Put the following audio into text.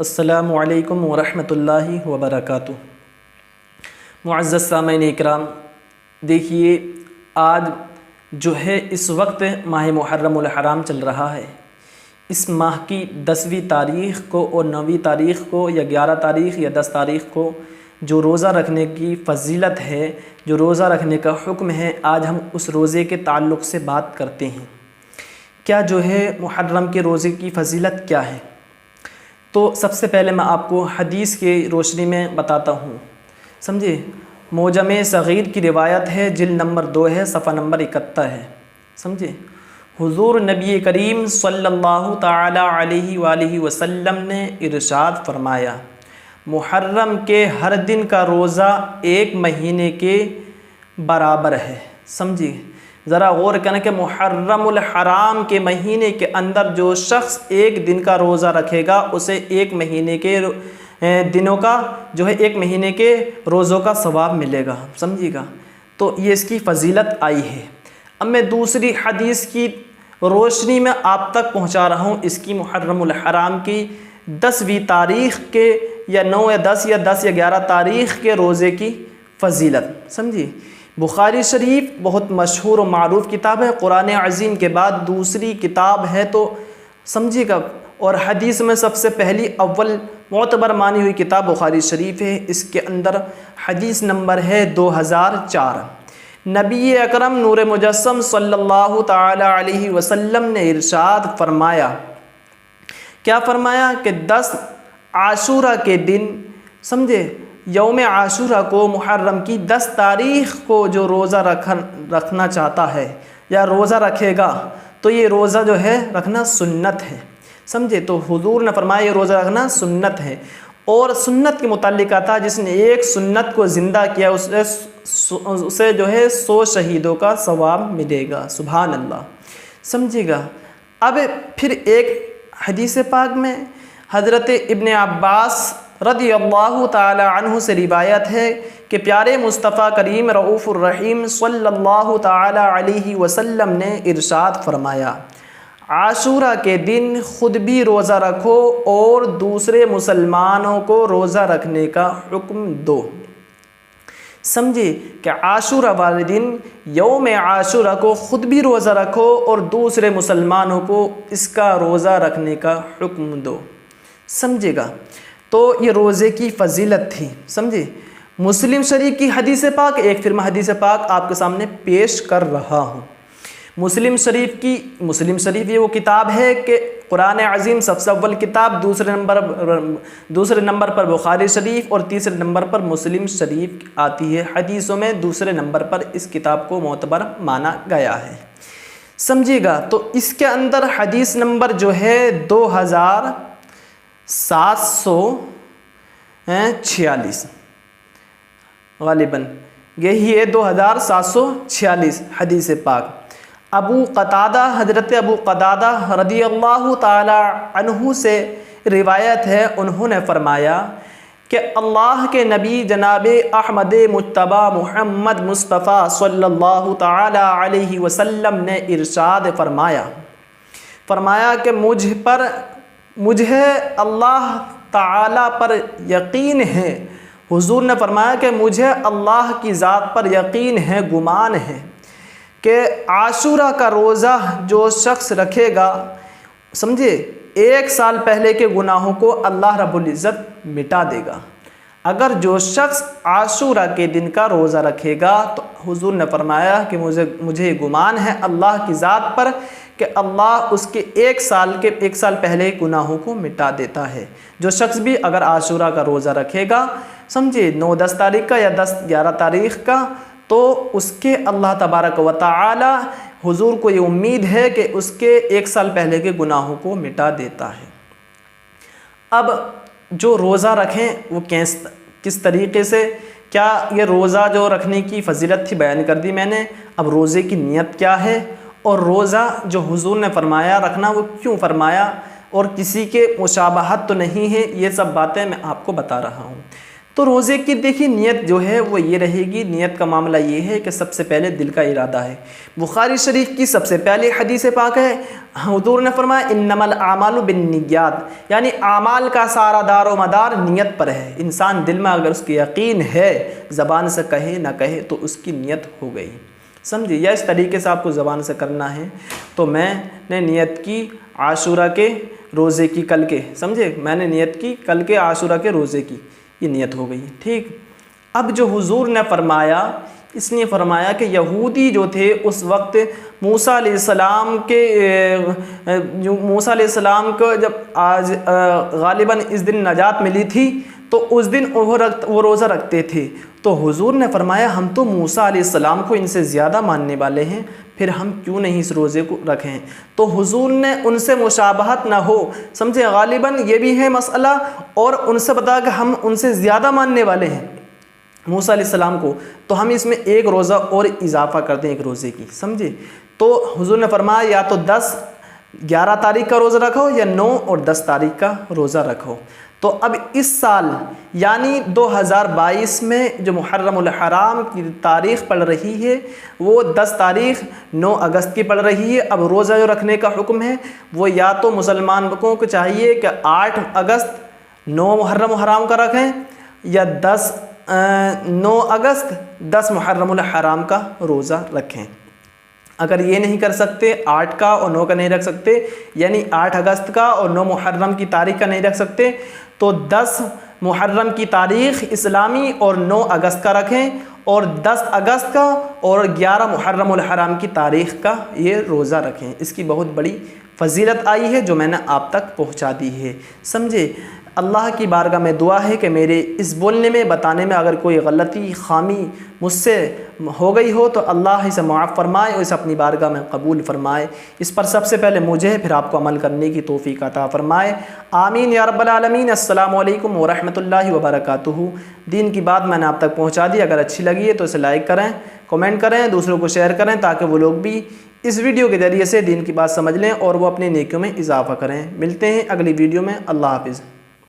السلام علیکم ورحمۃ اللہ وبرکاتہ۔ معزز سامعین اکرام، دیکھیے آج جو ہے اس وقت ماہ محرم الحرام چل رہا ہے۔ اس ماہ کی 10ویں تاریخ کو اور 9ویں تاریخ کو یا 11 تاریخ یا 10 تاریخ کو جو روزہ رکھنے کی فضیلت ہے، جو روزہ رکھنے کا حکم ہے، آج ہم اس روزے کے تعلق سے بات کرتے ہیں۔ کیا جو ہے محرم کے روزے کی فضیلت کیا ہے؟ تو سب سے پہلے میں آپ کو حدیث کی روشنی میں بتاتا ہوں، سمجھے۔ معجم صغیر کی روایت ہے، جلد نمبر 2 ہے، صفحہ نمبر 71 ہے، سمجھے۔ حضور نبی کریم صلی اللہ تعالی علیہ وآلہ وسلم نے ارشاد فرمایا، محرم کے ہر دن کا روزہ 1 مہینے کے برابر ہے، سمجھے۔ ذرا غور کریں کہ محرم الحرام کے مہینے کے اندر جو شخص 1 دن کا روزہ رکھے گا اسے 1 مہینے کے دنوں کا جو ہے 1 مہینے کے روزوں کا ثواب ملے گا، سمجھے گا۔ تو یہ اس کی فضیلت آئی ہے۔ اب میں دوسری حدیث کی روشنی میں آپ تک پہنچا رہا ہوں اس کی محرم الحرام کی 10ویں تاریخ کے یا 9 یا 10 یا 10 یا 11 تاریخ کے روزے کی فضیلت، سمجھے۔ بخاری شریف بہت مشہور و معروف کتاب ہے، قرآن عظیم کے بعد دوسری کتاب ہے، تو سمجھے گا۔ اور حدیث میں سب سے پہلی اول معتبر مانی ہوئی کتاب بخاری شریف ہے۔ اس کے اندر حدیث نمبر ہے 2004۔ نبی اکرم نور مجسم صلی اللہ تعالی علیہ وسلم نے ارشاد فرمایا، کیا فرمایا کہ 10 عاشورہ کے دن، سمجھے، یوم عاشورہ کو، محرم کی 10 تاریخ کو جو روزہ رکھنا چاہتا ہے یا روزہ رکھے گا تو یہ روزہ جو ہے رکھنا سنت ہے، سمجھے۔ تو حضور نے فرمایا یہ روزہ رکھنا سنت ہے، اور سنت کے متعلق آتا ہے جس نے ایک سنت کو زندہ کیا اسے جو ہے 100 شہیدوں کا ثواب ملے گا، سبحان اللہ، سمجھے گا۔ اب پھر ایک حدیث پاک میں حضرت ابن عباس رضی اللہ تعالی عنہ سے روایت ہے کہ پیارے مصطفیٰ کریم رؤوف الرحیم صلی اللہ تعالی علیہ وسلم نے ارشاد فرمایا، عاشورہ کے دن خود بھی روزہ رکھو اور دوسرے مسلمانوں کو روزہ رکھنے کا حکم دو، سمجھے کہ عاشورہ والے دن یوم عاشورہ کو خود بھی روزہ رکھو اور دوسرے مسلمانوں کو اس کا روزہ رکھنے کا حکم دو، سمجھے گا۔ تو یہ روزے کی فضیلت تھی، سمجھے۔ مسلم شریف کی حدیث پاک، ایک پھر میں حدیث پاک آپ کے سامنے پیش کر رہا ہوں۔ مسلم شریف یہ وہ کتاب ہے کہ قرآن عظیم سب سے اول کتاب، دوسرے نمبر پر بخاری شریف اور تیسرے نمبر پر مسلم شریف آتی ہے۔ حدیثوں میں دوسرے نمبر پر اس کتاب کو معتبر مانا گیا ہے، سمجھے گا۔ تو اس کے اندر حدیث نمبر جو ہے 2746 غالباً یہی ہے، 2746 حدیث پاک۔ حضرت ابو قتادہ رضی اللہ تعالی عنہ سے روایت ہے، انہوں نے فرمایا کہ اللہ کے نبی جناب احمد مجتبی محمد مصطفیٰ صلی اللہ تعالی علیہ وسلم نے ارشاد فرمایا کہ مجھے اللہ تعالی پر یقین ہے، حضور نے فرمایا کہ مجھے اللہ کی ذات پر یقین ہے، گمان ہے کہ عاشورہ کا روزہ جو شخص رکھے گا، سمجھے، 1 سال پہلے کے گناہوں کو اللہ رب العزت مٹا دے گا۔ اگر جو شخص عاشورہ کے دن کا روزہ رکھے گا تو حضور نے فرمایا کہ مجھے گمان ہے اللہ کی ذات پر کہ اللہ اس کے 1 سال پہلے گناہوں کو مٹا دیتا ہے۔ جو شخص بھی اگر عاشورہ کا روزہ رکھے گا، سمجھے، 9-10 تاریخ کا یا 10-11 تاریخ کا، تو اس کے اللہ تبارک و تعالی حضور کو یہ امید ہے کہ اس کے 1 سال پہلے کے گناہوں کو مٹا دیتا ہے۔ اب جو روزہ رکھیں وہ کس طریقے سے، کیا یہ روزہ جو رکھنے کی فضیلت تھی بیان کر دی میں نے، اب روزے کی نیت کیا ہے، اور روزہ جو حضور نے فرمایا رکھنا وہ کیوں فرمایا، اور کسی کے مشابہت تو نہیں ہے، یہ سب باتیں میں آپ کو بتا رہا ہوں۔ تو روزے کی دیکھیے نیت جو ہے وہ یہ رہے گی، نیت کا معاملہ یہ ہے کہ سب سے پہلے دل کا ارادہ ہے۔ بخاری شریف کی سب سے پہلی حدیث پاک ہے، حضور نے فرمایا انما الاعمال بالنیات، یعنی اعمال کا سارا دار و مدار نیت پر ہے۔ انسان دل میں اگر اس کی یقین ہے، زبان سے کہے نہ کہے تو اس کی نیت ہو گئی، سمجھے؟ یا اس طریقے سے آپ کو زبان سے کرنا ہے تو میں نے نیت کی عاشورہ کے روزے کی، کل کے، سمجھے؟ میں نے نیت کی کل کے عاشورہ کے روزے کی، یہ نیت ہو گئی، ٹھیک۔ اب جو حضور نے فرمایا، اس نے فرمایا کہ یہودی جو تھے اس وقت موسیٰ علیہ السلام کے موسیٰ علیہ السلام کو جب آج غالباً اس دن نجات ملی تھی تو اس دن وہ روزہ رکھتے تھے، تو حضور نے فرمایا ہم تو موسیٰ علیہ السلام کو ان سے زیادہ ماننے والے ہیں، پھر ہم کیوں نہیں اس روزے کو رکھیں؟ تو حضور نے ان سے مشابہت نہ ہو، سمجھے؟ غالباً یہ بھی ہے مسئلہ، اور ان سے بتا کہ ہم ان سے زیادہ ماننے والے ہیں موسیٰ علیہ السلام کو، تو ہم اس میں ایک روزہ اور اضافہ کر دیں ایک روزے کی، سمجھے؟ تو حضور نے فرمایا یا تو 11 تاریخ کا روزہ رکھو یا 9 اور 10 تاریخ کا روزہ رکھو۔ تو اب اس سال یعنی 2022 میں جو محرم الحرام کی تاریخ پڑ رہی ہے وہ 10 تاریخ 9 اگست کی پڑ رہی ہے۔ اب روزہ جو رکھنے کا حکم ہے وہ یا تو مسلمانوں کو چاہیے کہ 8 اگست 9 محرم الحرام کا رکھیں، یا 9 اگست 10 محرم الحرام کا روزہ رکھیں۔ اگر یہ نہیں کر سکتے، 8 کا اور 9 کا نہیں رکھ سکتے، یعنی 8 اگست کا اور 9 محرم کی تاریخ کا نہیں رکھ سکتے، تو 10 محرم کی تاریخ اسلامی اور 9 اگست کا رکھیں، اور 10 اگست کا اور 11 محرم الحرام کی تاریخ کا یہ روزہ رکھیں۔ اس کی بہت بڑی فضیلت آئی ہے جو میں نے آپ تک پہنچا دی ہے، سمجھے؟ اللہ کی بارگاہ میں دعا ہے کہ میرے اس بولنے میں بتانے میں اگر کوئی غلطی خامی مجھ سے ہو گئی ہو تو اللہ اسے معاف فرمائے اور اسے اپنی بارگاہ میں قبول فرمائے۔ اس پر سب سے پہلے مجھے پھر آپ کو عمل کرنے کی توفیق عطا فرمائے، آمین یا رب العالمین۔ السلام علیکم ورحمۃ اللہ وبرکاتہ۔ دین کی بات میں نے آپ تک پہنچا دی، اگر اچھی لگی ہے تو اسے لائک کریں، کمنٹ کریں، دوسروں کو شیئر کریں تاکہ وہ لوگ بھی اس ویڈیو کے ذریعے سے دین کی بات سمجھ لیں اور وہ اپنی نیکیوں میں اضافہ کریں۔ ملتے ہیں اگلی ویڈیو میں، اللہ حافظ۔